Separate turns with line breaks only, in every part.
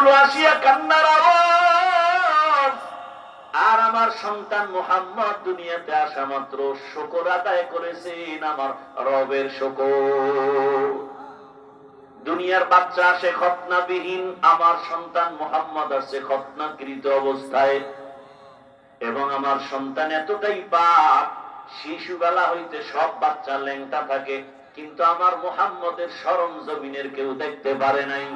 হলো আসিয়া কান্নার আওয়াজ। আর আমার সন্তান মুহাম্মদ দুনিয়াতে আসা মাত্র শুকর আদায় করেছেন আমার রবের শুকর। দুনিয়ার বাচ্চা আসে খতনাবিহীন, আমার সন্তান মুহাম্মদ আসে খতনাকৃত অবস্থায়। এবং আমার সন্তান এতটাই পাক, শিশুবেলা হইতে সব বাচ্চা ল্যাংটা থাকে, কিন্তু আমার মুহাম্মদের শরম জমিনের কেউ দেখতে পারে নাই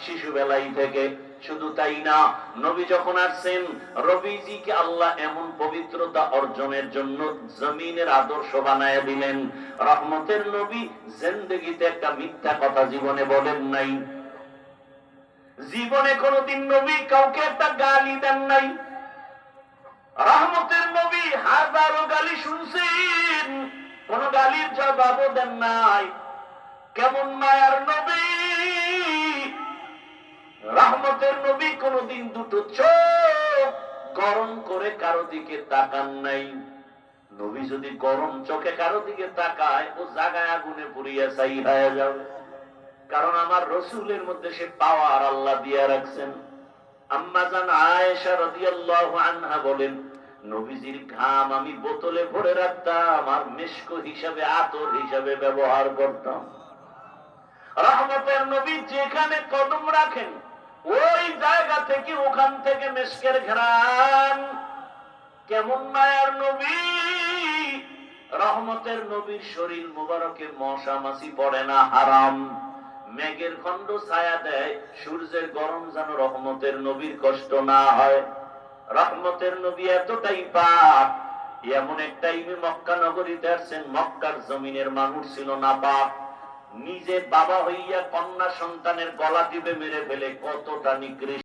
শিশুবেলাই থেকে। শুধু তাই না, নবী যখন আসছেন, রবিজিকে আল্লাহ এমন পবিত্রতা অর্জনের জন্য জমিনের আদর্শ বানায় দিলেন। রহমতের নবী জিন্দেগিতে একটা মিথ্যা কথা জীবনে বলেন নাই। জীবনে কোনদিন নবী কাউকে একটা গালি দেন নাই। রহমতের নবী হাজারো গালি শুনছেন, কোন গালির জবাবও দেন নাই। কেমন মায়ার নবী! রহমতের নবী কোনদিন দুটো চোখ গরম করে কারো দিকে তাকান নাই। নবী যদি গরম চোখে কারো দিকে তাকায়, ও জায়গায় আগুনে পুড়িয়া ছাই হয়ে যাবে। কারণ আমার রসুলের মধ্যে সে পাওয়ার আল্লাহ দিয়ে রাখছেন। আম্মা জান আয়েশা রাদিয়াল্লাহু আনহা বলেন, নবীজির ঘাম আমি বোতলে ভরে রাখতাম আর মিশক হিসাবে, আতর হিসাবে ব্যবহার করতাম। রহমতের নবী যেখানে কদম রাখেন, ওই জায়গা থেকে ওখান থেকে মিশকের ঘ্রাণ। কেমন মায়ার নবী! রহমতের নবীর শরীর মুবারকে মশা মাছি পড়ে না, হারাম। মেঘের খণ্ড ছায়া দেয়, সূর্যের গরম যেন রহমতের নবীর কষ্ট না হয়। রহমতের নবী এতটাই পাক, এমন এক টাইমে মক্কা নগরীতে আসছেন, মক্কার জমিনের মানুষ ছিল না পাক। নিজে বাবা হইয়া কন্যা সন্তানের গলা টিপে মেরে ফেলে, কতটা নিকৃষ্ট।